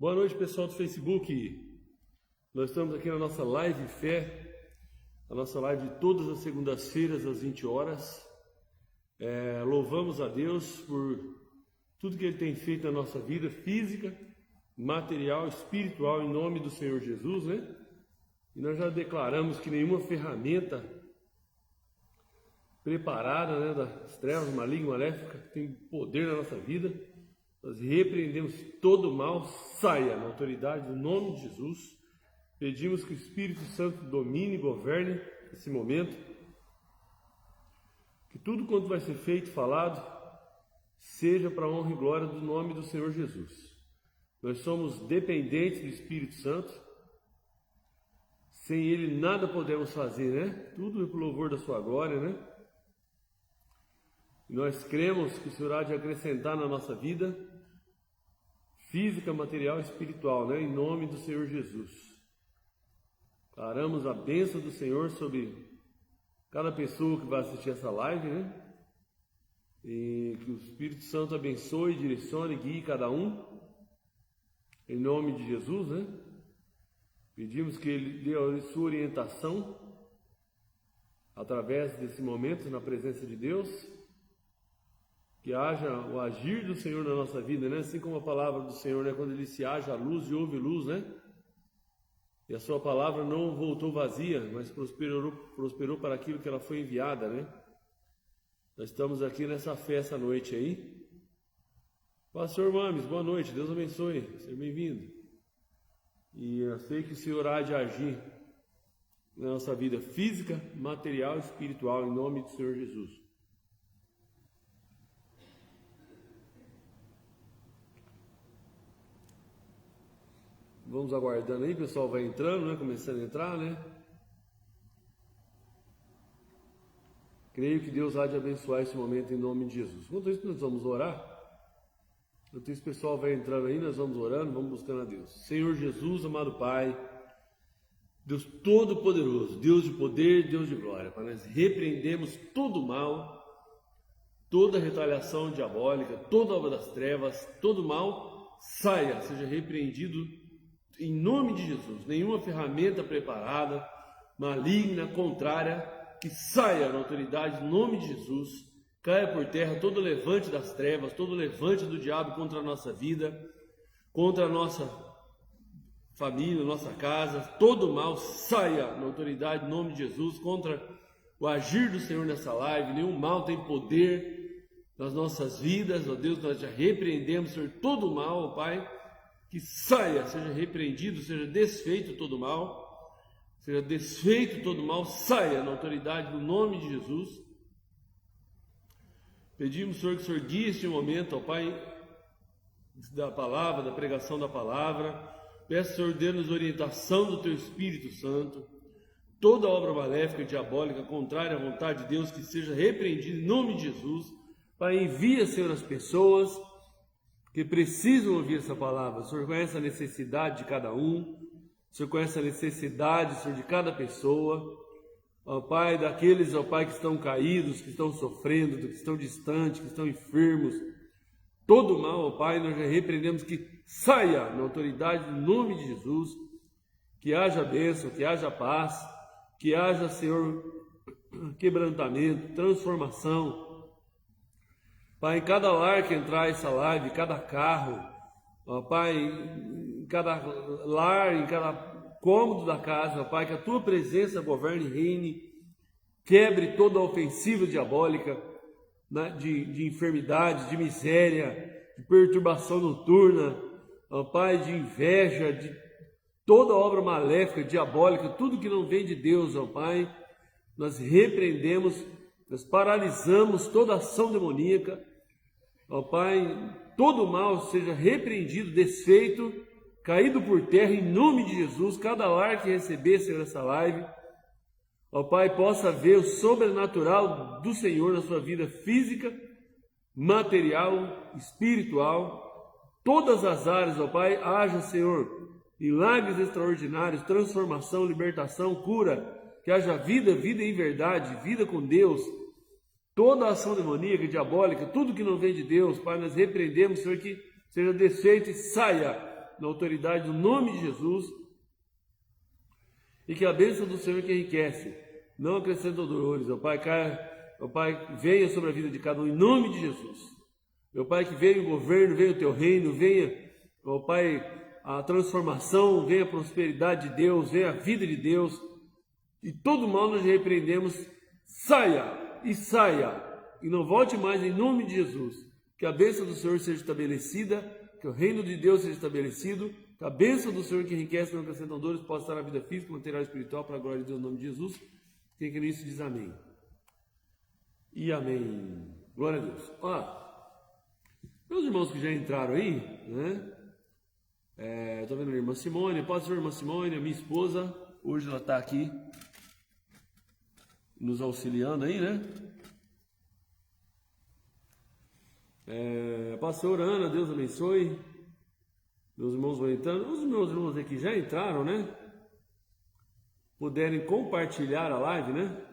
Boa noite, pessoal do Facebook. Nós estamos aqui na nossa live Fé, a nossa live de todas as segundas-feiras às 20 horas. Louvamos a Deus por tudo que Ele tem feito na nossa vida física, material, espiritual, em nome do Senhor Jesus, né? E nós já declaramos que nenhuma ferramenta preparada, né, das trevas malignas, maléficas, que tem poder na nossa vida, nós repreendemos todo o mal, saia na autoridade do nome de Jesus. Pedimos que o Espírito Santo domine e governe esse momento, que tudo quanto vai ser feito, falado, seja para a honra e glória do nome do Senhor Jesus. Nós somos dependentes do Espírito Santo, sem Ele nada podemos fazer, né? Tudo é para o louvor da sua glória, né? E nós cremos que o Senhor há de acrescentar na nossa vida, física, material e espiritual, né? Em nome do Senhor Jesus. Declaramos a bênção do Senhor sobre cada pessoa que vai assistir essa live, né? E que o Espírito Santo abençoe, direcione e guie cada um, em nome de Jesus, né? Pedimos que Ele dê a sua orientação através desse momento na presença de Deus, que haja o agir do Senhor na nossa vida, né? Assim como a palavra do Senhor, né? Quando Ele se haja luz e houve luz, né? E a sua palavra não voltou vazia, mas prosperou para aquilo que ela foi enviada, né? Nós estamos aqui nessa fé essa noite aí. Pastor Mames, boa noite, Deus abençoe, seja bem-vindo. E eu sei que o Senhor há de agir na nossa vida física, material e espiritual, em nome do Senhor Jesus. Vamos aguardando aí, o pessoal vai entrando, né? Começando a entrar, né? Creio que Deus há de abençoar esse momento em nome de Jesus. Enquanto isso, nós vamos orar. Enquanto esse pessoal vai entrando aí, nós vamos orando, vamos buscando a Deus. Senhor Jesus, amado Pai, Deus Todo-Poderoso, Deus de poder, Deus de glória, Pai, nós repreendemos todo o mal, toda retaliação diabólica, toda obra das trevas, todo mal, saia, seja repreendido em nome de Jesus. Nenhuma ferramenta preparada, maligna, contrária, que saia na autoridade, em nome de Jesus. Caia por terra todo levante das trevas, todo levante do diabo contra a nossa vida, contra a nossa família, nossa casa, todo mal saia na autoridade, em nome de Jesus, contra o agir do Senhor nessa live. Nenhum mal tem poder nas nossas vidas, ó Deus, nós já repreendemos, Senhor, todo o mal, ó Pai, que saia, seja repreendido, seja desfeito todo o mal, seja desfeito todo o mal, saia na autoridade do nome de Jesus. Pedimos, Senhor, que o Senhor guie este momento, ó Pai, da palavra, da pregação da palavra. Peço, Senhor, dê-nos orientação do Teu Espírito Santo. Toda obra maléfica, diabólica, contrária à vontade de Deus, que seja repreendida em nome de Jesus. Pai, envia, Senhor, as pessoas que precisam ouvir essa palavra. O Senhor conhece a necessidade de cada um. O Senhor conhece a necessidade, Senhor, de cada pessoa. Ó Pai, daqueles, ó Pai, que estão caídos, que estão sofrendo, que estão distantes, que estão enfermos, todo mal, ó Pai, nós já repreendemos que saia na autoridade do nome de Jesus, que haja bênção, que haja paz, que haja, Senhor, quebrantamento, transformação. Pai, em cada lar que entrar essa live, cada carro, ó Pai, em cada lar, em cada cômodo da casa, ó Pai, que a Tua presença governe e reine, quebre toda a ofensiva diabólica, né, de enfermidade, de miséria, de perturbação noturna, ó Pai, de inveja, de toda obra maléfica, diabólica, tudo que não vem de Deus, ó Pai, nós repreendemos, nós paralisamos toda ação demoníaca, ó Pai, todo mal seja repreendido, desfeito, caído por terra em nome de Jesus. Cada lar que receber, Senhor, essa live, ó Pai, possa ver o sobrenatural do Senhor na sua vida física, material, espiritual, todas as áreas, ó Pai, haja, Senhor, milagres extraordinários, transformação, libertação, cura, que haja vida, vida em verdade, vida com Deus. Toda a ação demoníaca, diabólica, tudo que não vem de Deus, Pai, nós repreendemos, Senhor, que seja desfeito e saia na autoridade do nome de Jesus, e que a bênção do Senhor que enriquece, não acrescenta dores, ó Pai, ó Pai, venha sobre a vida de cada um, em nome de Jesus. Meu Pai, que venha o governo, venha o teu reino, venha, ó Pai, a transformação, venha a prosperidade de Deus, venha a vida de Deus, e todo mal nós repreendemos, saia, e não volte mais em nome de Jesus. Que a bênção do Senhor seja estabelecida, que o reino de Deus seja estabelecido, que a bênção do Senhor que enriquece, não acrescenta dores, possa estar na vida física, material e espiritual, para a glória de Deus, no nome de Jesus. Quem crê nisso diz amém. E amém. Glória a Deus. Meus irmãos que já entraram aí, né? Estou vendo a irmã Simone, pode ser a irmã Simone, a minha esposa, hoje ela está aqui nos auxiliando aí, né? Pastor Ana, Deus abençoe. Meus irmãos vão entrando. Os meus irmãos aqui já entraram, né? Puderem compartilhar a live, né?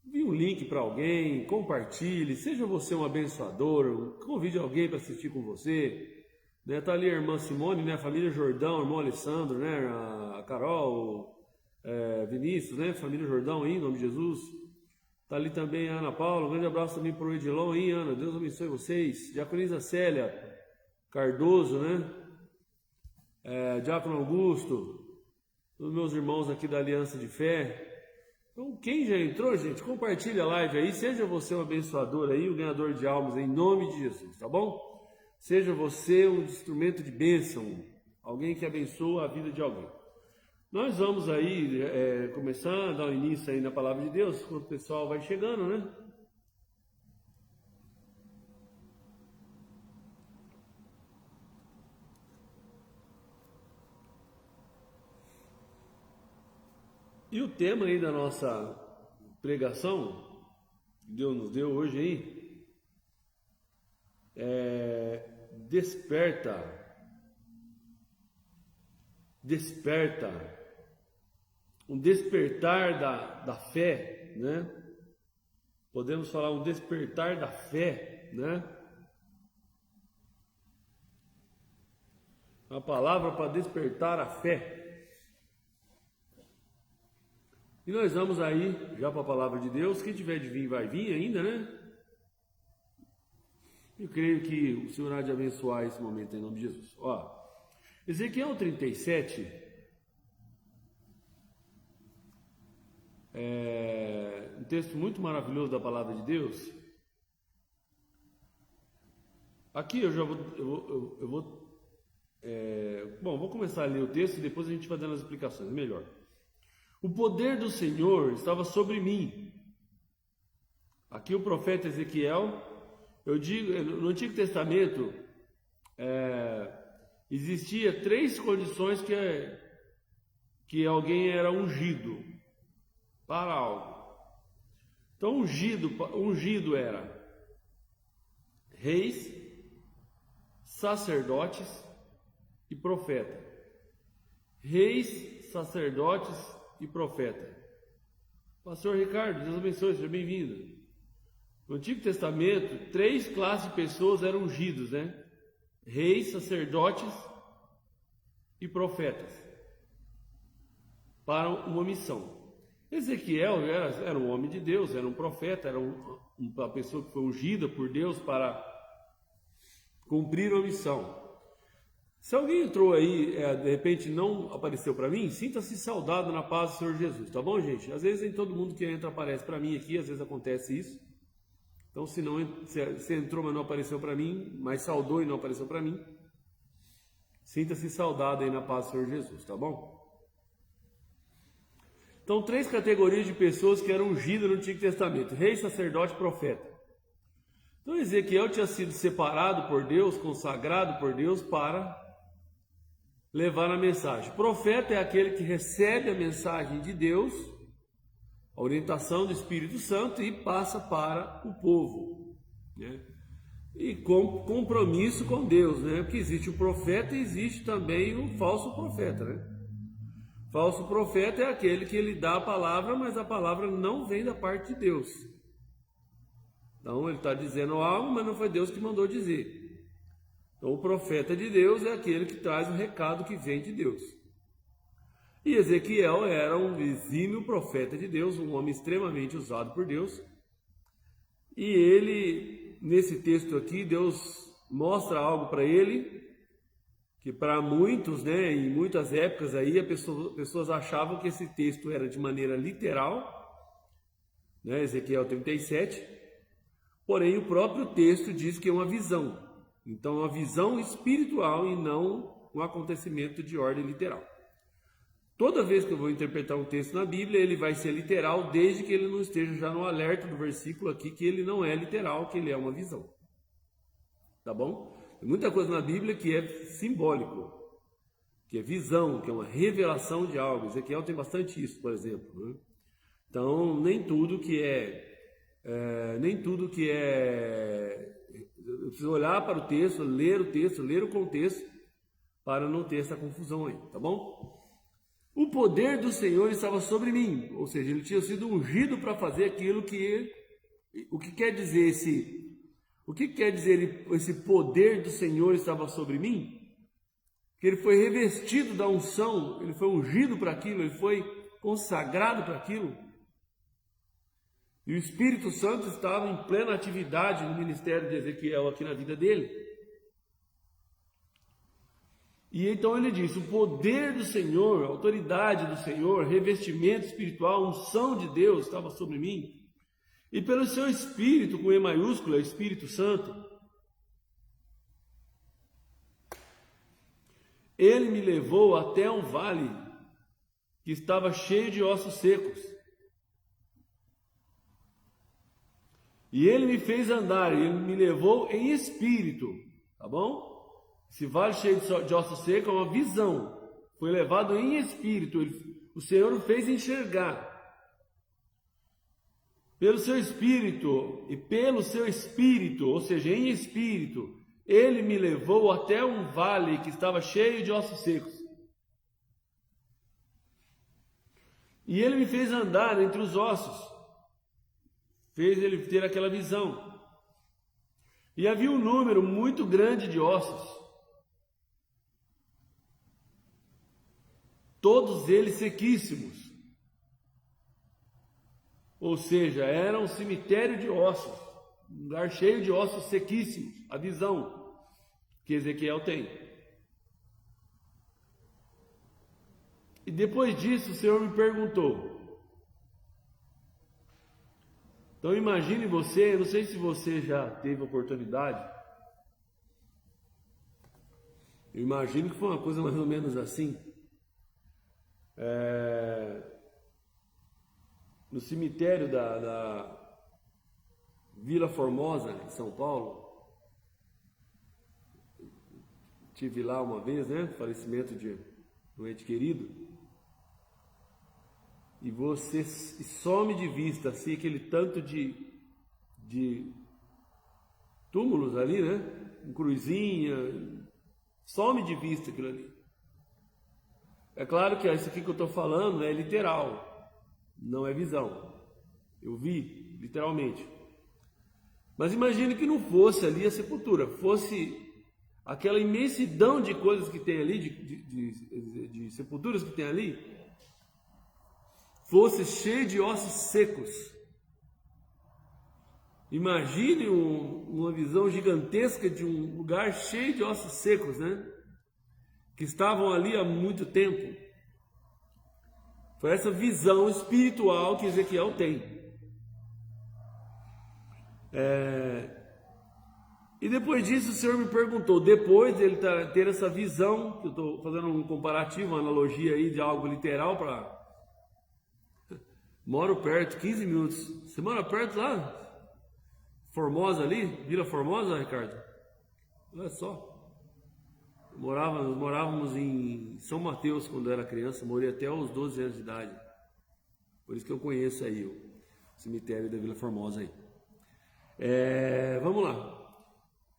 Envie um link para alguém, compartilhe, seja você um abençoador, convide alguém para assistir com você. Né? Tá ali a irmã Simone, né? A família Jordão, o irmão Alessandro, né? A Carol, Vinícius, né? Família Jordão aí, em nome de Jesus. Tá ali também a Ana Paula, um grande abraço também para o Edilon aí, Ana, Deus abençoe vocês. Diaconisa Célia Cardoso, né? Diácono Augusto, os meus irmãos aqui da Aliança de Fé. Então, quem já entrou, gente, compartilha a live aí, seja você um abençoador aí, um ganhador de almas, em nome de Jesus, tá bom? Seja você um instrumento de bênção, alguém que abençoa a vida de alguém. Nós vamos aí começar a dar início aí na Palavra de Deus, quando o pessoal vai chegando, né? E o tema aí da nossa pregação, que Deus nos deu hoje aí, é desperta, um despertar da fé, né? Podemos falar um despertar da fé, né? A palavra para despertar a fé. E nós vamos aí já para a palavra de Deus. Quem tiver de vir vai vir ainda, né? Eu creio que o Senhor há de abençoar esse momento em nome de Jesus. Ezequiel 37 um texto muito maravilhoso da palavra de Deus. Aqui eu já vou começar a ler o texto e depois a gente vai dando as explicações, melhor. O poder do Senhor estava sobre mim. Aqui o profeta Ezequiel, eu digo, no Antigo Testamento existia 3 condições que alguém era ungido para algo. Então ungido era reis, sacerdotes e profeta. Reis, sacerdotes e profeta. Pastor Ricardo, Deus abençoe, seja bem-vindo. No Antigo Testamento, 3 classes de pessoas eram ungidos, né? Reis, sacerdotes e profetas, para uma missão. Ezequiel era um homem de Deus, era um profeta, era uma pessoa que foi ungida por Deus para cumprir uma missão. Se alguém entrou aí, de repente não apareceu para mim, sinta-se saudado na paz do Senhor Jesus, tá bom, gente? Às vezes nem todo mundo que entra aparece para mim aqui, às vezes acontece isso. Então, se entrou, mas não apareceu para mim, mas saudou e não apareceu para mim, sinta-se saudado aí na paz do Senhor Jesus, tá bom? Então, 3 categorias de pessoas que eram ungidas no Antigo Testamento: rei, sacerdote e profeta. Então, Ezequiel tinha sido separado por Deus, consagrado por Deus para levar a mensagem. Profeta é aquele que recebe a mensagem de Deus, a orientação do Espírito Santo, e passa para o povo, né? E com compromisso com Deus, né? Porque existe o profeta e existe também o falso profeta, né? Falso profeta é aquele que ele dá a palavra, mas a palavra não vem da parte de Deus. Então ele está dizendo algo, mas não foi Deus que mandou dizer. Então, o profeta de Deus é aquele que traz o recado que vem de Deus. E Ezequiel era um exímio profeta de Deus, um homem extremamente usado por Deus. E ele, nesse texto aqui, Deus mostra algo para ele, que para muitos, né, em muitas épocas aí, pessoas achavam que esse texto era de maneira literal, né, Ezequiel 37, porém o próprio texto diz que é uma visão. Então, é uma visão espiritual e não um acontecimento de ordem literal. Toda vez que eu vou interpretar um texto na Bíblia, ele vai ser literal, desde que ele não esteja já no alerta do versículo aqui, que ele não é literal, que ele é uma visão. Tá bom? Tem muita coisa na Bíblia que é simbólico, que é visão, que é uma revelação de algo. Ezequiel tem bastante isso, por exemplo, né? Então, nem tudo que é... Eu preciso olhar para o texto, ler o contexto, para não ter essa confusão aí, tá bom? O poder do Senhor estava sobre mim, ou seja, ele tinha sido ungido para fazer aquilo que... O que quer dizer esse poder do Senhor estava sobre mim? Que ele foi revestido da unção, ele foi ungido para aquilo, ele foi consagrado para aquilo. E o Espírito Santo estava em plena atividade no ministério de Ezequiel aqui na vida dele. E então ele diz: o poder do Senhor, a autoridade do Senhor, revestimento espiritual, unção de Deus estava sobre mim. E pelo seu Espírito, com E maiúsculo, Espírito Santo, ele me levou até um vale que estava cheio de ossos secos. E ele me fez andar, ele me levou em espírito, tá bom? Esse vale cheio de ossos secos é uma visão, foi levado em espírito, o Senhor o fez enxergar. Pelo seu espírito, ou seja, em espírito, ele me levou até um vale que estava cheio de ossos secos. E ele me fez andar entre os ossos. Fez ele ter aquela visão. E havia um número muito grande de ossos, todos eles sequíssimos. Ou seja, era um cemitério de ossos, um lugar cheio de ossos sequíssimos. A visão que Ezequiel tem. E depois disso o Senhor me perguntou. Então imagine você, eu não sei se você já teve oportunidade, eu imagino que foi uma coisa mais ou menos assim, no cemitério da Vila Formosa, em São Paulo, estive lá uma vez, né, falecimento de um ente querido, e você some de vista, assim, aquele tanto de túmulos ali, né? Com cruzinha, some de vista aquilo ali. É claro que isso aqui que eu estou falando é literal, não é visão. Eu vi, literalmente. Mas imagine que não fosse ali a sepultura, fosse aquela imensidão de coisas que tem ali, de sepulturas que tem ali, fosse cheio de ossos secos. Imagine uma visão gigantesca de um lugar cheio de ossos secos, né? Que estavam ali há muito tempo. Foi essa visão espiritual que Ezequiel tem. E depois disso o Senhor me perguntou, depois de ele ter essa visão, que eu estou fazendo um comparativo, uma analogia aí de algo literal para... Moro perto, 15 minutos. Você mora perto lá? Formosa ali? Vila Formosa, Ricardo? Olha só. Nós morávamos em São Mateus quando eu era criança. Morei até aos 12 anos de idade. Por isso que eu conheço aí o cemitério da Vila Formosa aí. Vamos lá.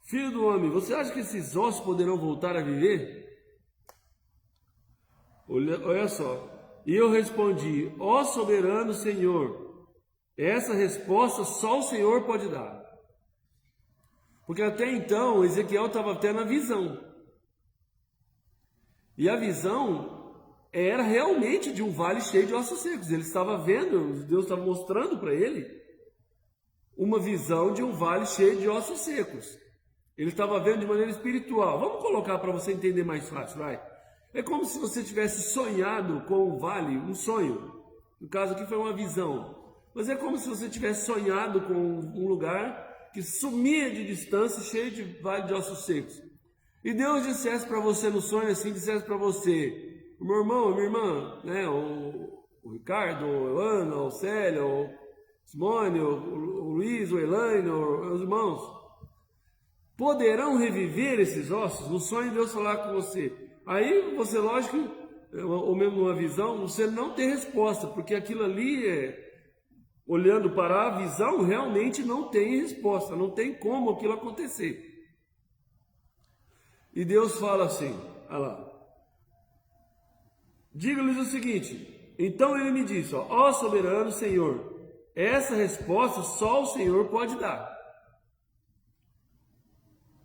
Filho do homem, você acha que esses ossos poderão voltar a viver? Olha só. E eu respondi, ó soberano Senhor, essa resposta só o Senhor pode dar. Porque até então Ezequiel estava tendo a visão. E a visão era realmente de um vale cheio de ossos secos. Ele estava vendo, Deus estava mostrando para ele uma visão de um vale cheio de ossos secos. Ele estava vendo de maneira espiritual. Vamos colocar para você entender mais fácil, vai. É como se você tivesse sonhado com um vale, um sonho. No caso aqui foi uma visão. Mas é como se você tivesse sonhado com um lugar que sumia de distância, cheio de vale de ossos secos. E Deus dissesse para você no sonho assim, dissesse para você, o meu irmão, a minha irmã, né, o Ricardo, o Ana, o Célia, o Simone, o Luiz, o Elaine, os irmãos, poderão reviver esses ossos? No sonho Deus falar com você. Aí você, lógico, ou mesmo numa visão, você não tem resposta, porque aquilo ali, olhando para a visão, realmente não tem resposta, não tem como aquilo acontecer. E Deus fala assim, olha lá, diga-lhes o seguinte, então ele me disse, ó soberano Senhor, essa resposta só o Senhor pode dar.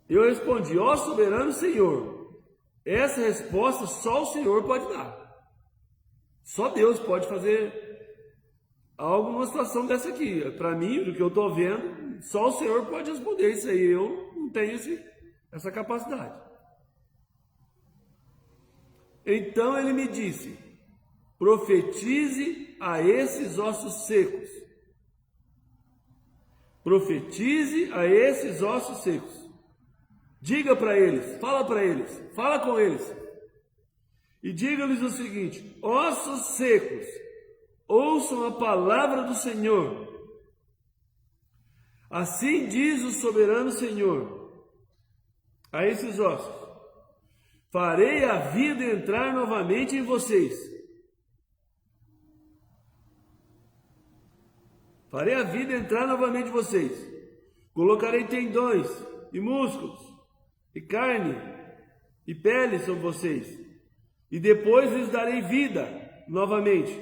Eu respondi, ó soberano Senhor, essa resposta só o Senhor pode dar. Só Deus pode fazer algo numa situação dessa aqui. Para mim, do que eu estou vendo, só o Senhor pode responder isso aí. Eu não tenho essa capacidade. Então ele me disse, profetize a esses ossos secos. Profetize a esses ossos secos. Diga para eles, fala com eles. E diga-lhes o seguinte, ossos secos, ouçam a palavra do Senhor. Assim diz o soberano Senhor a esses ossos, farei a vida entrar novamente em vocês. Farei a vida entrar novamente em vocês. Colocarei tendões e músculos e carne e pele sobre vocês. E depois lhes darei vida novamente.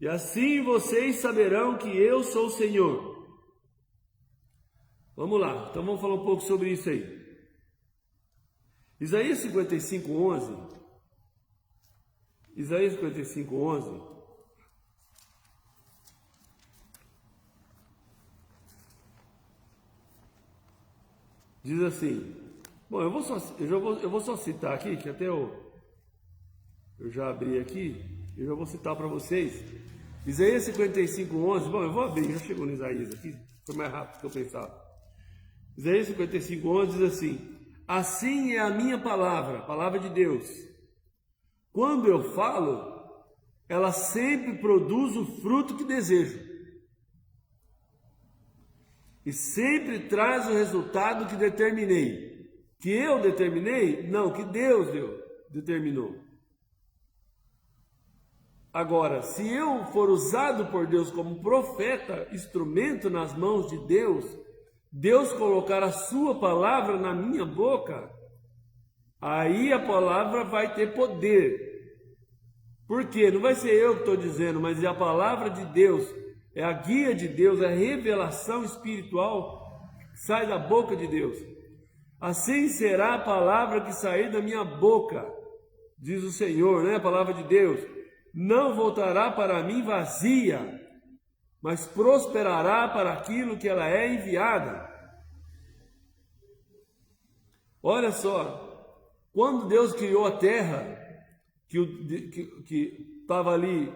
E assim vocês saberão que eu sou o Senhor. Vamos lá, então vamos falar um pouco sobre isso aí. Isaías 55:11. Isaías 55:11. Diz assim. Bom, eu vou só citar aqui, que até eu já abri aqui, eu já vou citar para vocês. Isaías 55:11. Bom, eu vou abrir, já chegou no Isaías aqui, foi mais rápido do que eu pensava. Isaías 55:11 diz assim: assim é a minha palavra, palavra de Deus. Quando eu falo, ela sempre produz o fruto que desejo. E sempre traz o resultado que determinei. Que eu determinei? Não, que Deus determinou. Agora, se eu for usado por Deus como profeta, instrumento nas mãos de Deus, Deus colocar a sua palavra na minha boca, aí a palavra vai ter poder. Por quê? Não vai ser eu que estou dizendo, mas é a palavra de Deus, é a guia de Deus, é a revelação espiritual que sai da boca de Deus. Assim será a palavra que sair da minha boca, diz o Senhor, né? A palavra de Deus. Não voltará para mim vazia, mas prosperará para aquilo que ela é enviada. Olha só, quando Deus criou a terra, que estava ali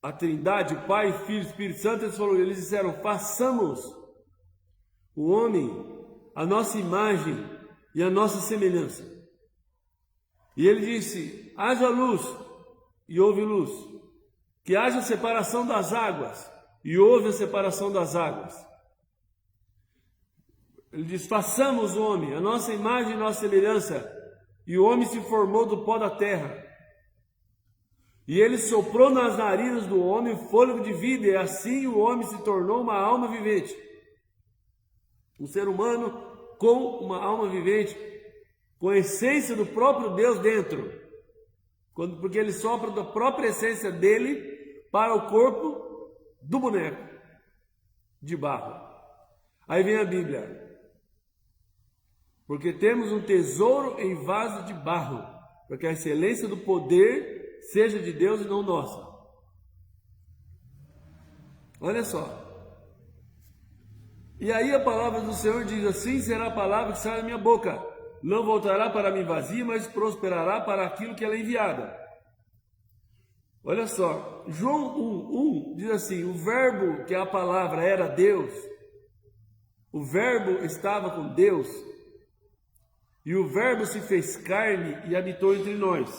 a Trindade, o Pai, Filho e Espírito Santo, eles disseram, façamos o homem a nossa imagem e a nossa semelhança. E ele disse, haja luz, e houve luz. Que haja separação das águas, e houve a separação das águas. Ele diz, façamos o homem, a nossa imagem e a nossa semelhança. E o homem se formou do pó da terra. E ele soprou nas narinas do homem o fôlego de vida, e assim o homem se tornou uma alma vivente. Um ser humano com uma alma vivente, com a essência do próprio Deus dentro. Porque ele sopra da própria essência dele para o corpo do boneco de barro. Aí vem a Bíblia. porque temos um tesouro em vaso de barro, para que a excelência do poder seja de Deus e não nossa. Olha só. E aí a palavra do Senhor diz: assim será a palavra que sai da minha boca. Não voltará para mim vazia, mas prosperará para aquilo que ela é enviada. Olha só, João 1:1 diz assim: o verbo, que é a palavra, era Deus. O verbo estava com Deus. E o verbo se fez carne e habitou entre nós.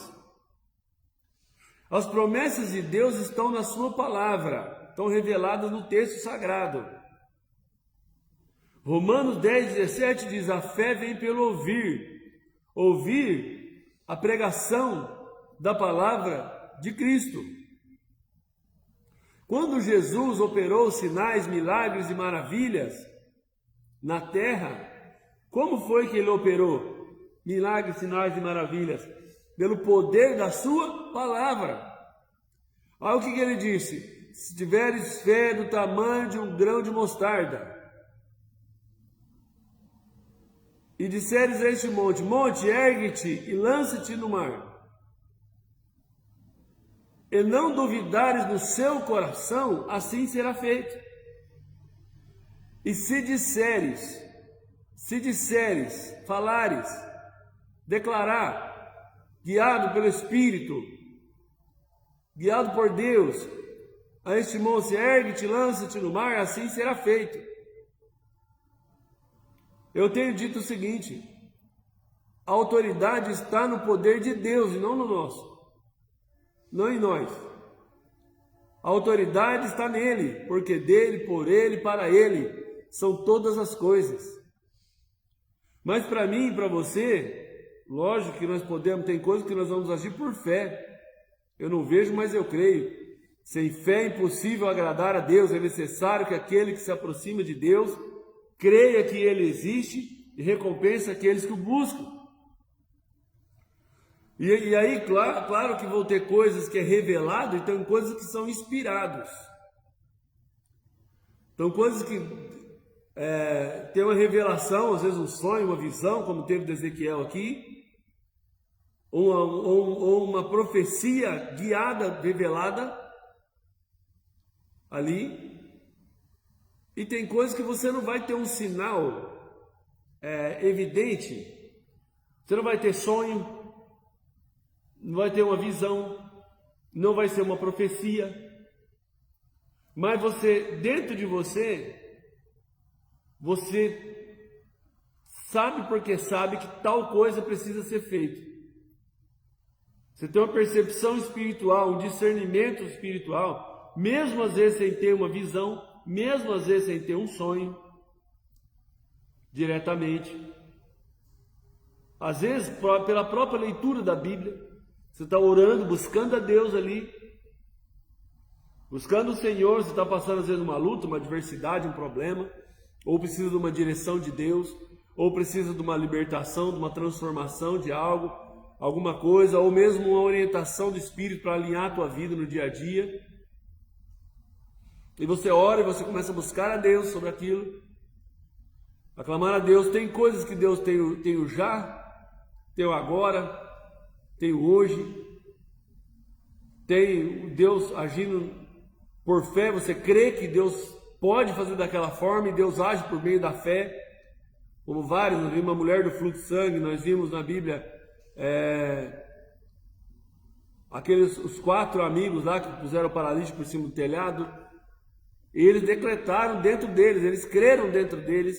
As promessas de Deus estão na sua palavra, estão reveladas no texto sagrado. Romanos 10:17 diz: a fé vem pelo ouvir a pregação da palavra de Cristo. Quando Jesus operou sinais, milagres e maravilhas na terra, como foi que ele operou milagres, sinais e maravilhas? Pelo poder da sua palavra. Olha o que ele disse: se tiveres fé do tamanho de um grão de mostarda, e disseres a este monte: monte, ergue-te e lança-te no mar, e não duvidares no seu coração, assim será feito. E se disseres, falares, declarar, guiado pelo Espírito, guiado por Deus, a este monte: ergue-te, lança-te no mar, assim será feito. Eu tenho dito o seguinte: a autoridade está no poder de Deus e não no nosso, não em nós. A autoridade está nele, porque dele, por ele, para ele são todas as coisas. Mas para mim e para você, lógico que nós podemos, tem coisas que nós vamos agir por fé. Eu não vejo, mas eu creio. Sem fé é impossível agradar a Deus. É necessário que aquele que se aproxima de Deus creia que Ele existe e recompensa aqueles que o buscam. E aí, claro que vão ter coisas que é revelado e tem coisas que são inspirados. Então, coisas que tem uma revelação, às vezes um sonho, uma visão, como teve de Ezequiel aqui, ou uma profecia guiada, revelada ali. E tem coisas que você não vai ter um sinal evidente, você não vai ter sonho, não vai ter uma visão, não vai ser uma profecia, mas você, dentro de você sabe porque sabe que tal coisa precisa ser feita. Você tem uma percepção espiritual, um discernimento espiritual, mesmo às vezes sem ter uma visão, mesmo às vezes sem ter um sonho diretamente. Às vezes, pela própria leitura da Bíblia, você está orando, buscando a Deus ali, buscando o Senhor. Você está passando às vezes uma luta, uma adversidade, um problema, ou precisa de uma direção de Deus, ou precisa de uma libertação, de uma transformação de algo, alguma coisa, ou mesmo uma orientação do Espírito para alinhar a tua vida no dia a dia. E você ora e você começa a buscar a Deus sobre aquilo, a clamar a Deus. Tem coisas que Deus tem o já, tem o agora, tem o hoje, tem Deus agindo por fé. Você crê que Deus pode fazer daquela forma e Deus age por meio da fé, como vários. Nós vimos uma mulher do fluxo de sangue, nós vimos na Bíblia os 4 amigos lá que puseram o paralítico por cima do telhado. E eles decretaram dentro deles, eles creram dentro deles,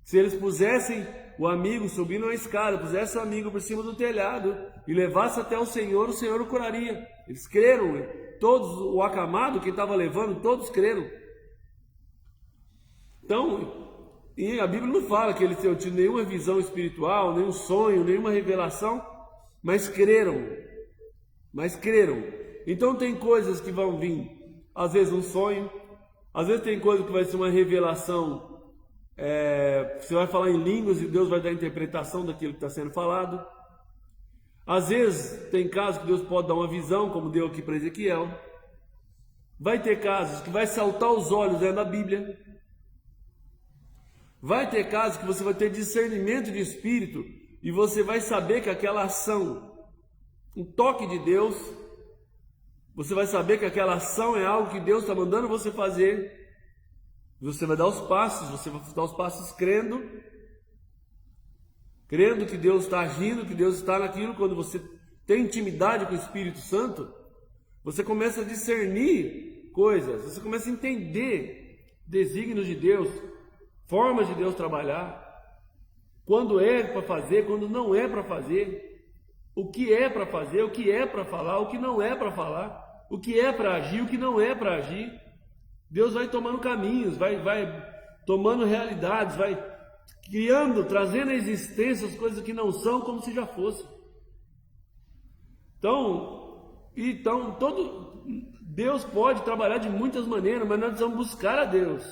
se eles pusessem o amigo subindo a escada, pusesse o amigo por cima do telhado e levasse até o Senhor o curaria. Eles creram, todos, o acamado que estava levando, todos creram. Então, e a Bíblia não fala que eles tinham tido nenhuma visão espiritual, nenhum sonho, nenhuma revelação, mas creram. Então tem coisas que vão vir, às vezes um sonho, às vezes tem coisa que vai ser uma revelação, você vai falar em línguas e Deus vai dar a interpretação daquilo que está sendo falado. Às vezes tem casos que Deus pode dar uma visão, como deu aqui para Ezequiel. Vai ter casos que vai saltar os olhos dentro da Bíblia. Vai ter casos que você vai ter discernimento de espírito e você vai saber que aquela ação, um toque de Deus, você vai saber que aquela ação é algo que Deus está mandando você fazer. Você vai dar os passos, você vai dar os passos crendo que Deus está agindo, que Deus está naquilo. Quando você tem intimidade com o Espírito Santo, você começa a discernir coisas, você começa a entender desígnios de Deus, formas de Deus trabalhar, quando é para fazer, quando não é para fazer, o que é para fazer, o que é para falar, o que não é para falar, o que é para agir, o que não é para agir. Deus vai tomando caminhos, vai tomando realidades, vai criando, trazendo à existência as coisas que não são como se já fossem. Então Deus pode trabalhar de muitas maneiras, mas nós precisamos buscar a Deus.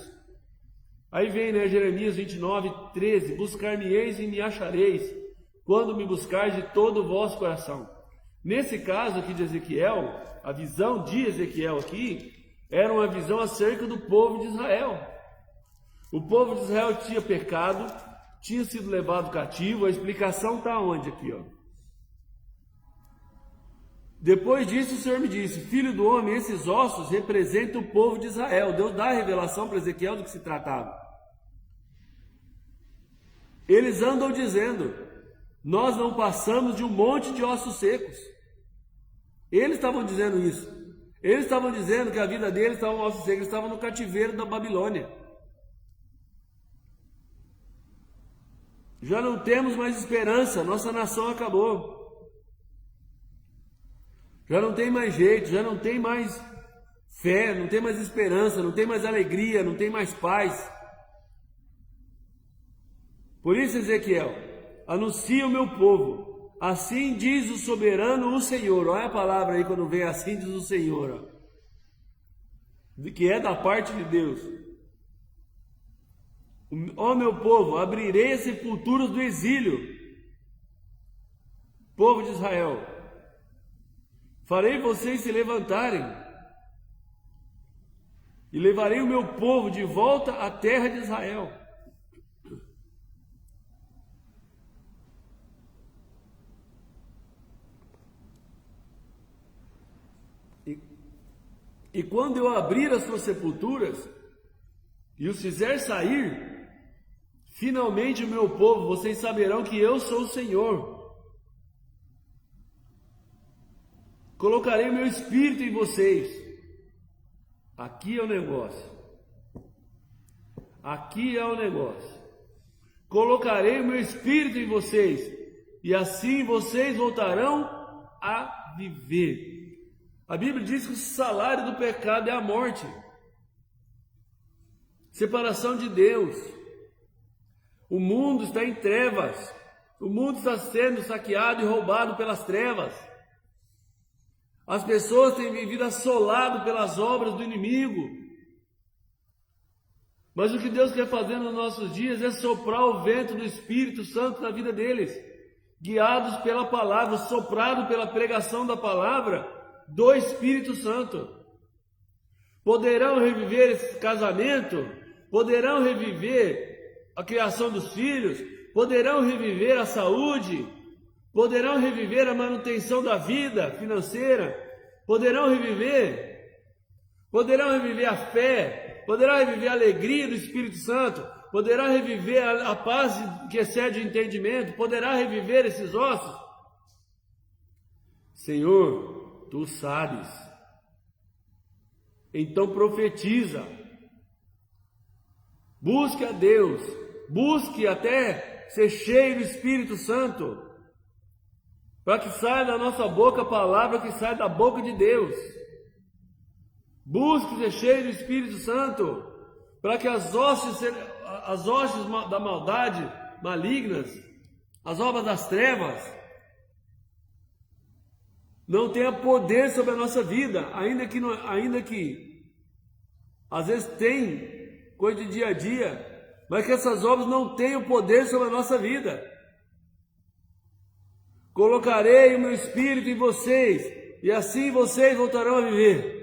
Aí vem, Jeremias 29:13, buscar-me-eis e me achareis, quando me buscar de todo o vosso coração. Nesse caso aqui de Ezequiel, a visão de Ezequiel aqui, era uma visão acerca do povo de Israel. O povo de Israel tinha pecado, tinha sido levado cativo. A explicação está onde aqui, ó? Depois disso o Senhor me disse: filho do homem, esses ossos representam o povo de Israel. Deus dá a revelação para Ezequiel do que se tratava. Eles andam dizendo: nós não passamos de um monte de ossos secos. Eles estavam dizendo isso. Eles estavam dizendo que a vida deles estava um osso seco. Eles estavam no cativeiro da Babilônia. Já não temos mais esperança, nossa nação acabou. Já não tem mais jeito, já não tem mais fé, não tem mais esperança, não tem mais alegria, não tem mais paz. Por isso, Ezequiel, anuncia o meu povo, assim diz o soberano, o Senhor. Olha a palavra aí quando vem assim diz o Senhor, ó, que é da parte de Deus. Ó meu povo, abrirei as sepulturas do exílio, povo de Israel, farei vocês se levantarem e levarei o meu povo de volta à terra de Israel. E quando eu abrir as suas sepulturas e os fizer sair, finalmente o meu povo, vocês saberão que eu sou o Senhor. Colocarei o meu espírito em vocês. Aqui é o negócio. Aqui é o negócio. Colocarei o meu espírito em vocês, e assim vocês voltarão a viver. A Bíblia diz que o salário do pecado é a morte. Separação de Deus. O mundo está em trevas. O mundo está sendo saqueado e roubado pelas trevas. As pessoas têm vivido assolado pelas obras do inimigo. Mas o que Deus quer fazer nos nossos dias é soprar o vento do Espírito Santo na vida deles, guiados pela palavra, soprado pela pregação da palavra do Espírito Santo. Poderão reviver esse casamento, poderão reviver a criação dos filhos, poderão reviver a saúde, poderão reviver a manutenção da vida financeira, poderão reviver a fé, poderão reviver a alegria do Espírito Santo, poderá reviver a paz que excede o entendimento, poderá reviver esses ossos. Senhor, Tu sabes. Então profetiza. Busque a Deus, busque até ser cheio do Espírito Santo, para que saia da nossa boca a palavra que sai da boca de Deus. Busque ser cheio do Espírito Santo, para que as hostes da maldade malignas, as obras das trevas, não tenha poder sobre a nossa vida, ainda que às vezes tem coisa de dia a dia, mas que essas obras não tenham poder sobre a nossa vida. Colocarei o meu espírito em vocês, e assim vocês voltarão a viver.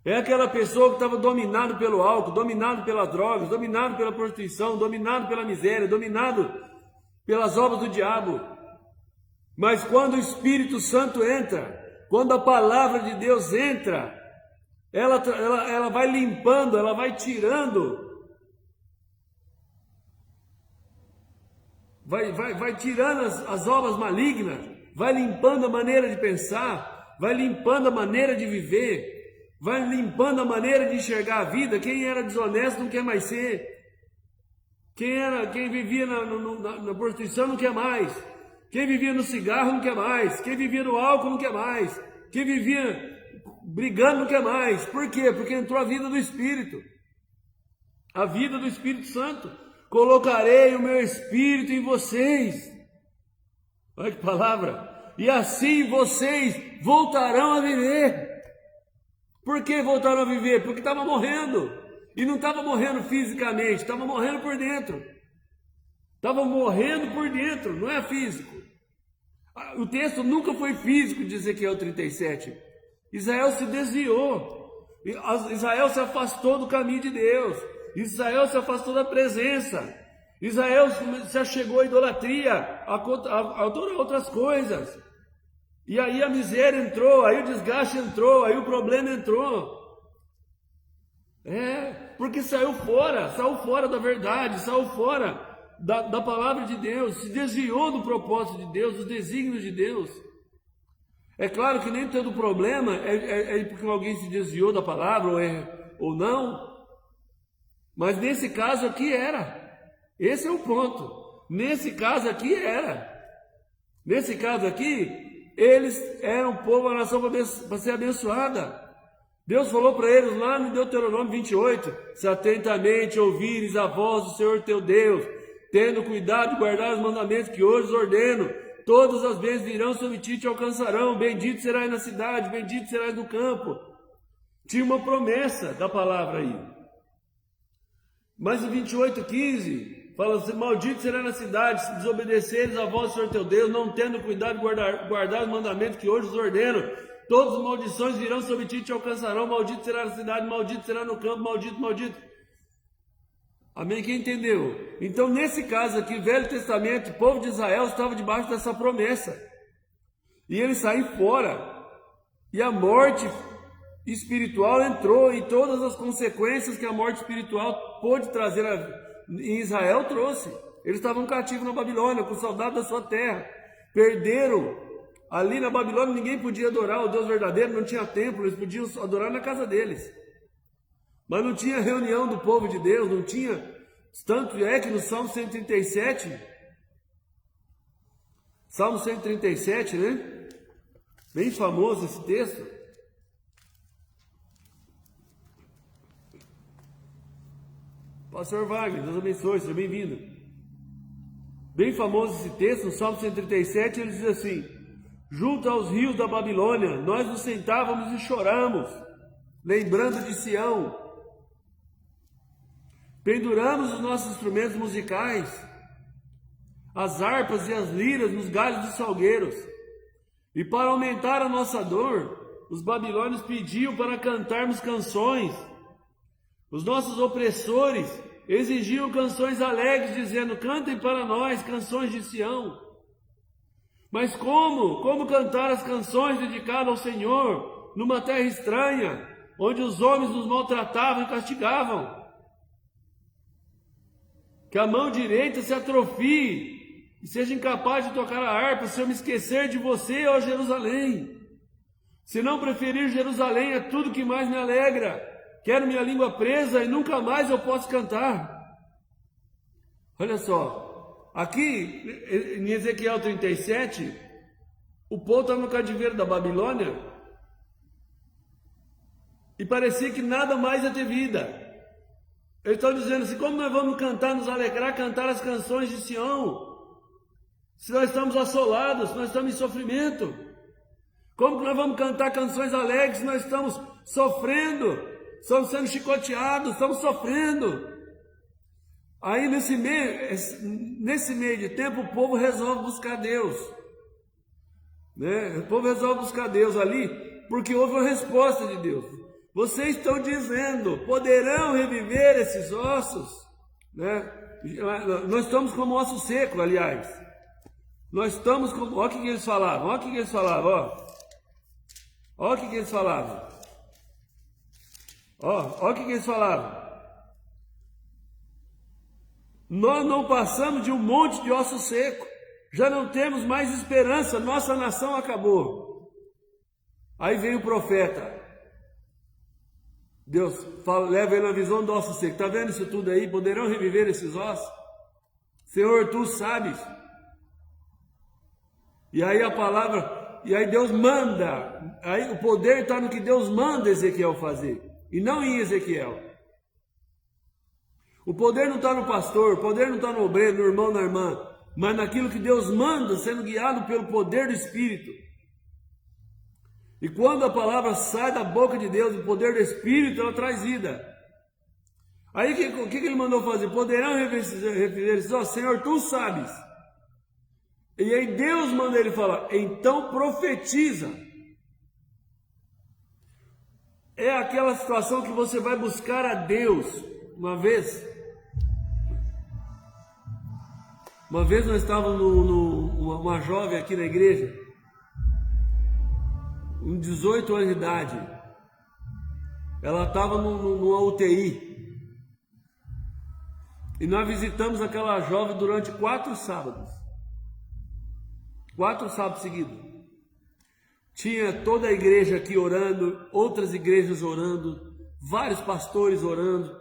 É aquela pessoa que estava dominado pelo álcool, dominado pelas drogas, dominado pela prostituição, dominado pela miséria, dominado pelas obras do diabo. Mas quando o Espírito Santo entra, quando a palavra de Deus entra, ela vai limpando, ela vai tirando, vai tirando as obras malignas, vai limpando a maneira de pensar, vai limpando a maneira de viver, vai limpando a maneira de enxergar a vida. Quem era desonesto não quer mais ser. Quem vivia na prostituição não quer mais. Quem vivia no cigarro não quer mais. Quem vivia no álcool não quer mais. Quem vivia brigando não quer mais. Por quê? Porque entrou a vida do Espírito. A vida do Espírito Santo. Colocarei o meu Espírito em vocês. Olha que palavra. E assim vocês voltarão a viver. Por que voltaram a viver? Porque estava morrendo. E não estava morrendo fisicamente, estava morrendo por dentro. Estava morrendo por dentro, não é físico. O texto nunca foi físico de Ezequiel 37. Israel se desviou. Israel se afastou do caminho de Deus. Israel se afastou da presença. Israel se achegou à idolatria, a outras coisas. E aí a miséria entrou, aí o desgaste entrou, aí o problema entrou. Porque saiu fora da verdade, saiu fora da palavra de Deus, se desviou do propósito de Deus, dos desígnios de Deus. É claro que nem todo problema é porque alguém se desviou da palavra ou não, mas nesse caso aqui era. Esse é o ponto. Nesse caso aqui era. Nesse caso aqui, eles eram um povo, uma nação para ser abençoada. Deus falou para eles lá no Deuteronômio 28, se atentamente ouvires a voz do Senhor teu Deus, tendo cuidado de guardar os mandamentos que hoje os ordeno, todas as vezes virão sobre ti e te alcançarão, bendito serás na cidade, bendito serás no campo. Tinha uma promessa da palavra aí. Mas o 28:15 fala assim: maldito será na cidade, se desobedeceres a voz do Senhor teu Deus, não tendo cuidado de guardar os mandamentos que hoje os ordeno. Todas as maldições virão sobre ti e te alcançarão. Maldito será na cidade, maldito será no campo, maldito, maldito. Amém? Quem entendeu? Então, nesse caso aqui, Velho Testamento, o povo de Israel estava debaixo dessa promessa. E eles saíram fora. E a morte espiritual entrou, e todas as consequências que a morte espiritual pôde trazer em Israel trouxe. Eles estavam cativos na Babilônia, com saudade da sua terra. Perderam. Ali na Babilônia ninguém podia adorar o Deus verdadeiro, não tinha templo, eles podiam adorar na casa deles. Mas não tinha reunião do povo de Deus, não tinha. Tanto é que no Salmo 137, né? Bem famoso esse texto. Pastor Wagner, Deus abençoe, seja bem-vindo. Bem famoso esse texto, no Salmo 137, ele diz assim: junto aos rios da Babilônia, nós nos sentávamos e choramos, lembrando de Sião. Penduramos os nossos instrumentos musicais, as harpas e as liras nos galhos dos salgueiros. E para aumentar a nossa dor, os babilônios pediam para cantarmos canções. Os nossos opressores exigiam canções alegres, dizendo: cantem para nós canções de Sião. Mas como cantar as canções dedicadas ao Senhor numa terra estranha, onde os homens nos maltratavam e castigavam? Que a mão direita se atrofie e seja incapaz de tocar a harpa, se eu me esquecer de você, ó Jerusalém. Se não preferir Jerusalém, é tudo que mais me alegra. Quero minha língua presa e nunca mais eu posso cantar. Olha só, aqui em Ezequiel 37, o povo estava no cativeiro da Babilônia e parecia que nada mais ia ter vida. Eles estão dizendo assim: como nós vamos cantar, nos alegrar, cantar as canções de Sião, se nós estamos assolados, se nós estamos em sofrimento? Como que nós vamos cantar canções alegres se nós estamos sofrendo, estamos sendo chicoteados, estamos sofrendo? Aí nesse meio de tempo o povo resolve buscar Deus, né? O povo resolve buscar Deus ali, porque houve uma resposta de Deus. Vocês estão dizendo, poderão reviver esses ossos? Né? Nós estamos como osso seco, aliás. Nós estamos como... Olha o que eles falavam, olha o que eles falavam, ó. Olha o que eles falavam. Olha o que eles falavam. Nós não passamos de um monte de osso seco. Já não temos mais esperança, nossa nação acabou. Aí vem o profeta. Deus fala, leva ele na visão do osso seco. Está vendo isso tudo aí? Poderão reviver esses ossos? Senhor, tu sabes. E aí a palavra, e aí Deus manda. Aí o poder está no que Deus manda Ezequiel fazer, e não em Ezequiel. O poder não está no pastor, o poder não está no obreiro, no irmão, na irmã, mas naquilo que Deus manda, sendo guiado pelo poder do Espírito. E quando a palavra sai da boca de Deus, o poder do Espírito, ela traz vida. Aí o que ele mandou fazer? Poderão referir-se, ó Senhor, tu sabes. E aí Deus manda ele falar, então profetiza. É aquela situação que você vai buscar a Deus. Uma vez nós estávamos uma jovem aqui na igreja, com 18 anos de idade. Ela estava numa UTI. E nós visitamos aquela jovem durante 4 sábados. 4 sábados seguidos. Tinha toda a igreja aqui orando, outras igrejas orando, vários pastores orando,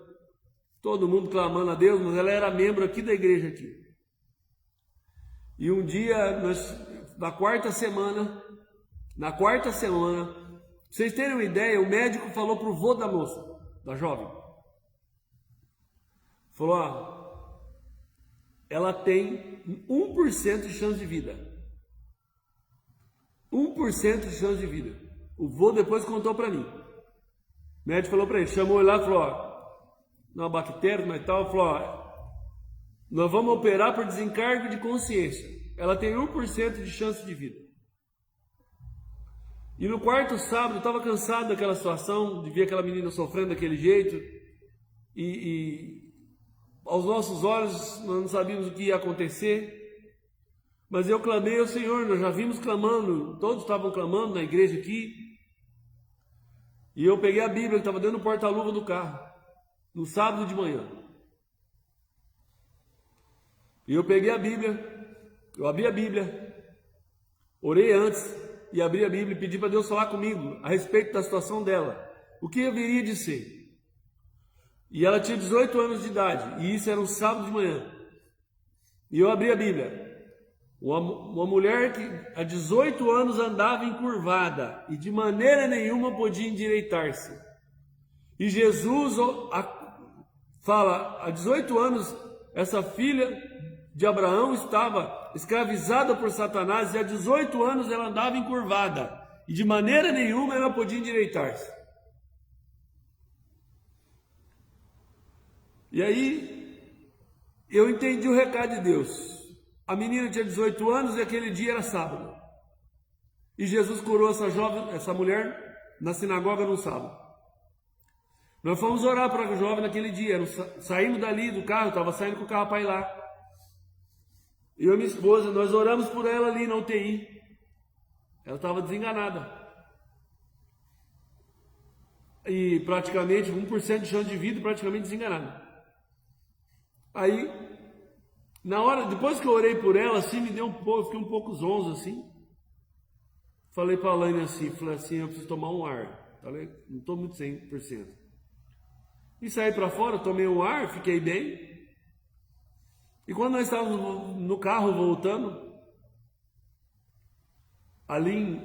todo mundo clamando a Deus, mas ela era membro aqui da igreja aqui. E um dia, na quarta semana, pra vocês terem uma ideia, o médico falou pro vô da moça, da jovem, falou, ó, ela tem 1% de chance de vida. 1% de chance de vida. O vô depois contou para mim. O médico falou para ele, chamou ele lá e falou, ó, não, bactéria, mas tal, falou, ó, nós vamos operar por desencargo de consciência. Ela tem 1% de chance de vida. E no quarto sábado, eu estava cansado daquela situação, de ver aquela menina sofrendo daquele jeito, e aos nossos olhos nós não sabíamos o que ia acontecer, mas eu clamei ao Senhor, nós já vimos clamando, todos estavam clamando na igreja aqui, e eu peguei a Bíblia que estava dentro do porta-luva do carro, no sábado de manhã, e eu peguei a Bíblia, eu abri a Bíblia, orei antes, e abri a Bíblia e pedi para Deus falar comigo a respeito da situação dela, o que haveria de ser. E ela tinha 18 anos de idade, e isso era um sábado de manhã. E eu abri a Bíblia. Uma mulher que há 18 anos andava encurvada e de maneira nenhuma podia endireitar-se. E Jesus fala, há 18 anos, essa filha de Abraão estava escravizada por Satanás e há 18 anos ela andava encurvada e de maneira nenhuma ela podia endireitar-se. E aí eu entendi o recado de Deus. A menina tinha 18 anos e aquele dia era sábado. E Jesus curou essa mulher na sinagoga no sábado. Nós fomos orar para a jovem naquele dia. Saímos dali do carro, estava saindo com o carro para ir lá. Eu e minha esposa, nós oramos por ela ali na UTI. Ela estava desenganada. E praticamente 1% de chance de vida, praticamente desenganada. Aí, na hora, depois que eu orei por ela, assim, me deu fiquei um pouco zonzo, assim. Falei para a Laine assim, eu preciso tomar um ar. Falei, não estou muito 100%. E saí para fora, tomei um ar, fiquei bem. E quando nós estávamos no carro voltando, ali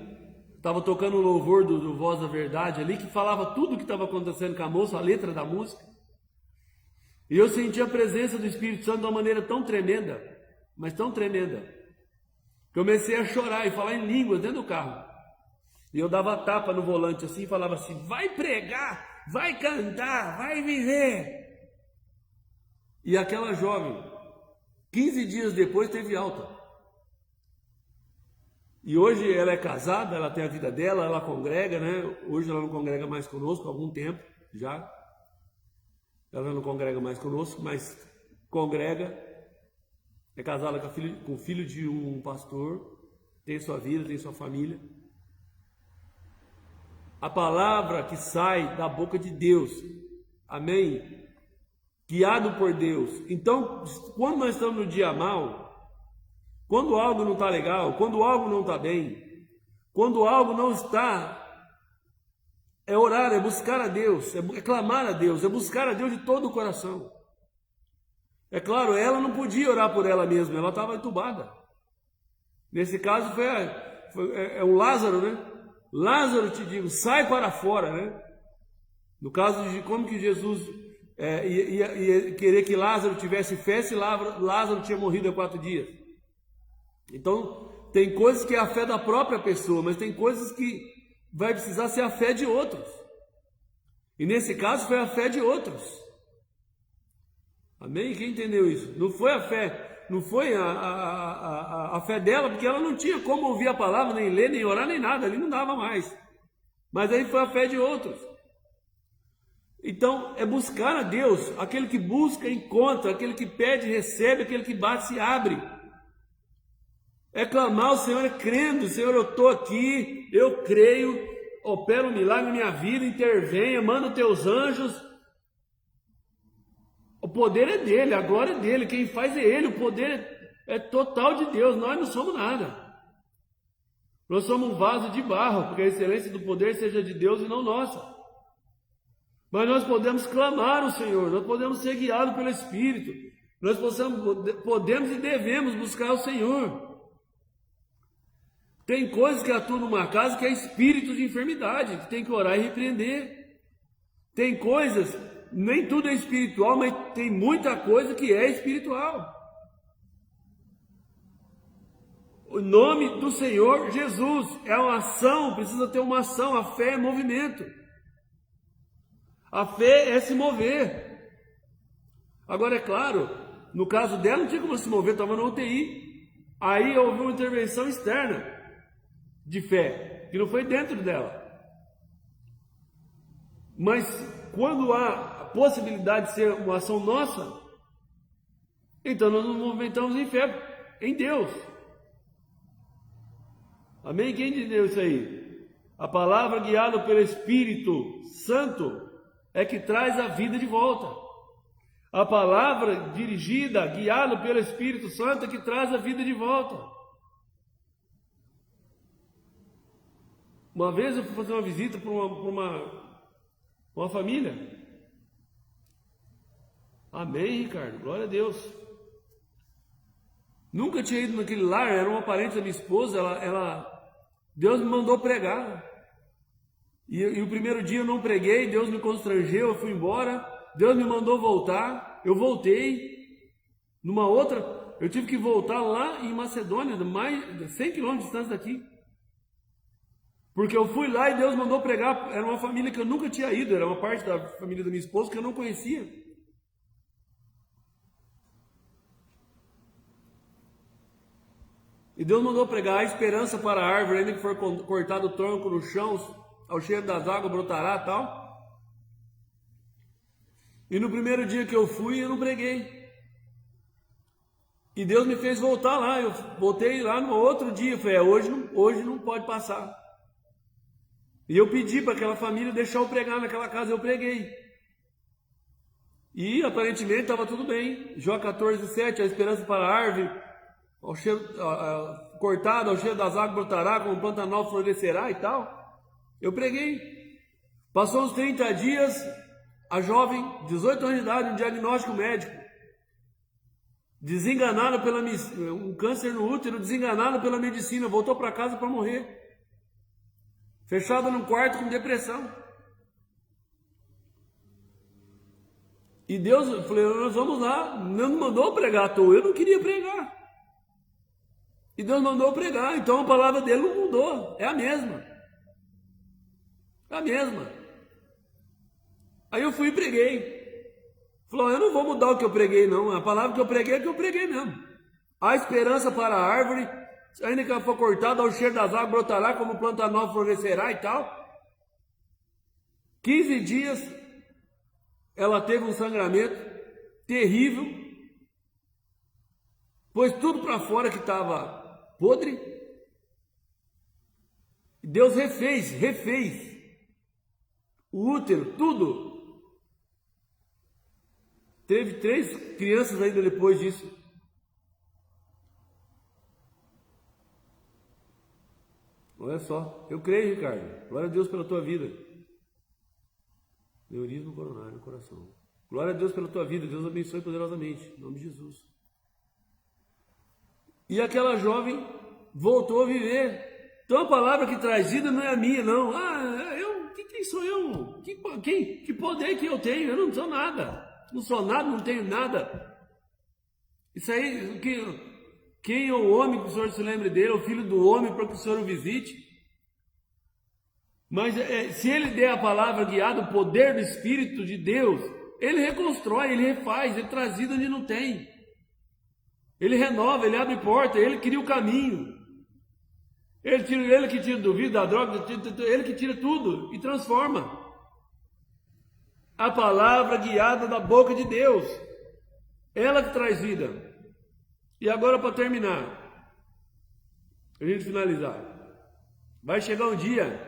estava tocando o louvor do Voz da Verdade ali, que falava tudo o que estava acontecendo com a moça, a letra da música. E eu senti a presença do Espírito Santo de uma maneira tão tremenda, mas tão tremenda, que eu comecei a chorar e falar em línguas dentro do carro. E eu dava tapa no volante assim e falava assim, vai pregar, vai cantar, vai viver. E aquela jovem, 15 dias depois teve alta. E hoje ela é casada, ela tem a vida dela, ela congrega, né? Hoje ela não congrega mais conosco há algum tempo já. Ela não congrega mais conosco, mas congrega. É casada com o filho de um pastor, tem sua vida, tem sua família. A palavra que sai da boca de Deus, amém? Guiado por Deus. Então, quando nós estamos no dia mal, quando algo não está legal, quando algo não está bem, quando algo não está, é orar, é buscar a Deus, é clamar a Deus, é buscar a Deus de todo o coração. É claro, ela não podia orar por ela mesma, ela estava entubada. Nesse caso é o Lázaro, né? Lázaro, te digo, sai para fora, né? No caso de como que Jesus ia querer que Lázaro tivesse fé se Lázaro tinha morrido há 4 dias. Então, tem coisas que é a fé da própria pessoa, mas tem coisas que vai precisar ser a fé de outros. E nesse caso foi a fé de outros. Amém? Quem entendeu isso? Não foi a fé, não foi a fé dela, porque ela não tinha como ouvir a palavra, nem ler, nem orar, nem nada, ali não dava mais. Mas aí foi a fé de outros. Então, é buscar a Deus. Aquele que busca, encontra. Aquele que pede, recebe. Aquele que bate, se abre. É clamar ao Senhor, é crendo. Senhor, eu estou aqui, eu creio, opera um milagre na minha vida, intervenha, manda teus anjos. O poder é dele, a glória é dele, quem faz é ele, o poder é total de Deus, nós não somos nada. Nós somos um vaso de barro, porque a excelência do poder seja de Deus e não nossa. Mas nós podemos clamar ao Senhor, nós podemos ser guiados pelo Espírito, nós podemos e devemos buscar o Senhor. Tem coisas que atuam numa casa que é espírito de enfermidade, que tem que orar e repreender. Tem coisas, nem tudo é espiritual, mas tem muita coisa que é espiritual. O nome do Senhor Jesus é uma ação, precisa ter uma ação, a fé é movimento. A fé é se mover. Agora é claro, no caso dela não tinha como se mover, estava na UTI. Aí houve uma intervenção externa de fé, que não foi dentro dela. Mas quando há a possibilidade de ser uma ação nossa, então nós nos movimentamos em fé, em Deus. Amém? Quem entendeu isso aí? A palavra guiada pelo Espírito Santo é que traz a vida de volta. A palavra dirigida, guiada pelo Espírito Santo é que traz a vida de volta. Uma vez eu fui fazer uma visita para uma família. Amém, Ricardo? Glória a Deus. Nunca tinha ido naquele lar, era uma parente da minha esposa, Deus me mandou pregar. E o primeiro dia eu não preguei, Deus me constrangeu, eu fui embora, Deus me mandou voltar, eu voltei. Eu tive que voltar lá em Macedônia, mais de 100 quilômetros de distância daqui. Porque eu fui lá e Deus mandou pregar, era uma família que eu nunca tinha ido, era uma parte da família da minha esposa que eu não conhecia. E Deus mandou pregar a esperança para a árvore, ainda que for cortado o tronco no chão, ao cheiro das águas brotará e tal. E no primeiro dia que eu fui, eu não preguei. E Deus me fez voltar lá, eu voltei lá no outro dia, eu falei, hoje não pode passar. E eu pedi para aquela família deixar eu pregar naquela casa, eu preguei. E aparentemente estava tudo bem. Jó 14:7, a esperança para a árvore, ao cheiro, cortado, ao cheiro das águas brotará, como o Pantanal florescerá e tal. Eu preguei. Passou uns 30 dias, a jovem, 18 anos de idade, um diagnóstico médico, desenganada um câncer no útero, desenganada pela medicina, voltou para casa para morrer. Fechada num quarto com depressão. E Deus, eu falei, nós vamos lá, não mandou pregar à toa, eu não queria pregar. E Deus mandou pregar, então a palavra dele não mudou, é a mesma. É a mesma. Aí eu fui e preguei. Falou, eu não vou mudar o que eu preguei não, a palavra que eu preguei é que eu preguei mesmo. A esperança para a árvore ainda que ela for cortada, ao cheiro das águas brotará, como planta nova florescerá e tal. 15 dias ela teve um sangramento terrível, pôs tudo para fora que estava podre. Deus refez o útero, tudo. Teve 3 crianças ainda depois disso. Olha só, eu creio, Ricardo. Glória a Deus pela tua vida. Neurismo coronário no coração. Glória a Deus pela tua vida. Deus abençoe poderosamente. Em nome de Jesus. E aquela jovem voltou a viver. Então a palavra que traz vida não é a minha, não. Quem sou eu? Que poder que eu tenho? Eu não sou nada. Não sou nada, não tenho nada. Isso aí, quem é o homem que o Senhor se lembre dele? É o filho do homem para que o Senhor o visite. Mas se ele der a palavra guiada, o poder do Espírito de Deus, ele reconstrói, ele refaz, ele traz vida onde não tem. Ele renova, ele abre porta, ele cria o caminho. Ele que tira do vício, da droga, ele que tira tudo e transforma. A palavra guiada da boca de Deus, ela que traz vida. E agora, para terminar, a gente finalizar, vai chegar um dia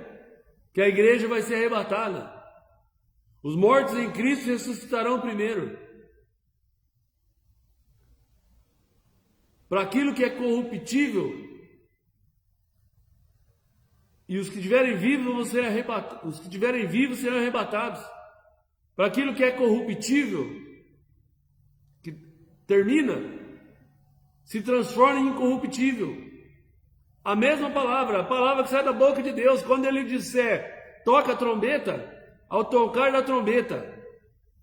que a igreja vai ser arrebatada. Os mortos em Cristo ressuscitarão primeiro. Para aquilo que é corruptível, e os que estiverem vivos vão ser arrebatados. Os que estiverem vivos serão arrebatados. Para aquilo que é corruptível, que termina, se transforma em incorruptível. A mesma palavra, a palavra que sai da boca de Deus, quando ele disser, toca a trombeta, ao tocar da trombeta,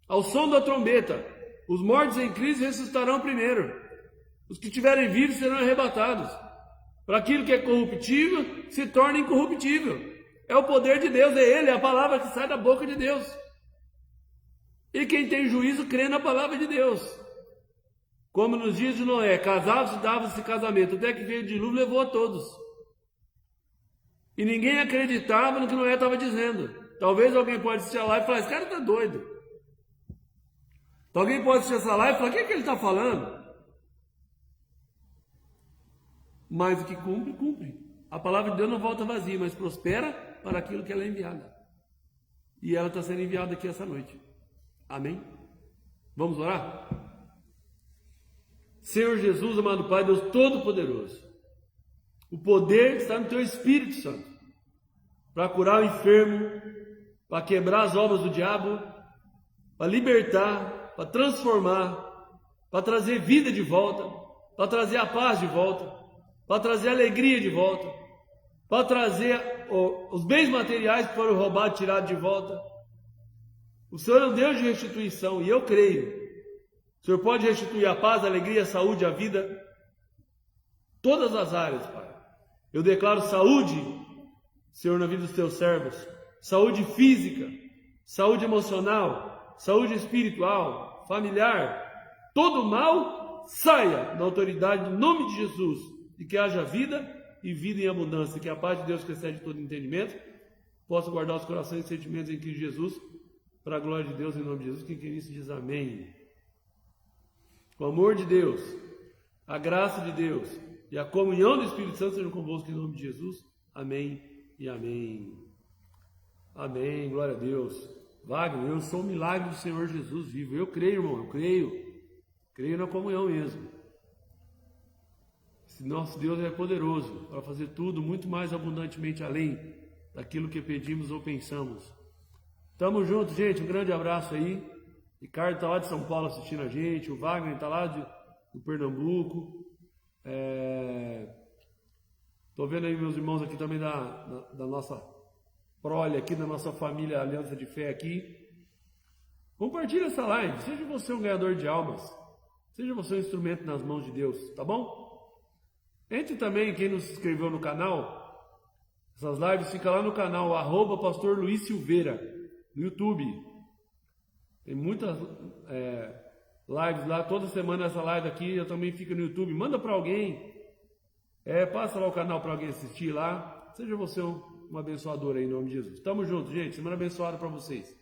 ao som da trombeta, os mortos em Cristo ressuscitarão primeiro. Os que estiverem vivos serão arrebatados. Para aquilo que é corruptível, se torna incorruptível. É o poder de Deus, é Ele, é a palavra que sai da boca de Deus. E quem tem juízo crê na palavra de Deus. Como nos dias de Noé, casavam-se, davam-se casamento, até que veio o dilúvio e levou a todos. E ninguém acreditava no que Noé estava dizendo. Talvez alguém pode assistir a live e falar, esse cara está doido. Alguém pode assistir essa live e falar, o que ele está falando? Mas o que cumpre, cumpre. A palavra de Deus não volta vazia, mas prospera para aquilo que ela é enviada. E ela está sendo enviada aqui essa noite. Amém? Vamos orar? Senhor Jesus, amado Pai, Deus Todo-Poderoso, o poder que está no Teu Espírito Santo, para curar o enfermo, para quebrar as obras do diabo, para libertar, para transformar, para trazer vida de volta, para trazer a paz de volta, para trazer alegria de volta, para trazer os bens materiais que foram roubados e tirados de volta. O Senhor é um Deus de restituição, e eu creio. O Senhor pode restituir a paz, a alegria, a saúde, a vida, todas as áreas, Pai. Eu declaro saúde, Senhor, na vida dos Teus servos, saúde física, saúde emocional, saúde espiritual, familiar, todo mal saia da autoridade do nome de Jesus, e que haja vida e vida em abundância, que a paz de Deus que excede todo entendimento possa guardar os corações e sentimentos em Cristo Jesus, para a glória de Deus, em nome de Jesus. Quem quer isso diz amém. O amor de Deus, a graça de Deus e a comunhão do Espírito Santo sejam convosco em nome de Jesus. Amém e amém. Amém, glória a Deus. Wagner, eu sou o milagre do Senhor Jesus vivo. Eu creio, irmão, eu creio. Creio na comunhão mesmo. Esse nosso Deus é poderoso para fazer tudo muito mais abundantemente além daquilo que pedimos ou pensamos. Tamo junto, gente. Um grande abraço aí. Ricardo está lá de São Paulo assistindo a gente. O Wagner está lá do Pernambuco. Estou vendo aí meus irmãos aqui também da nossa prole aqui, da nossa família Aliança de Fé aqui. Compartilhe essa live. Seja você um ganhador de almas. Seja você um instrumento nas mãos de Deus. Tá bom? Entre também, quem não se inscreveu no canal. Essas lives ficam lá no canal @Pastor Luiz Silveira, no YouTube. Tem muitas lives lá, toda semana essa live aqui, eu também fico no YouTube. Manda para alguém. Passa lá o canal para alguém assistir lá. Seja você um abençoador aí em nome de Jesus. Tamo junto, gente. Semana abençoada para vocês.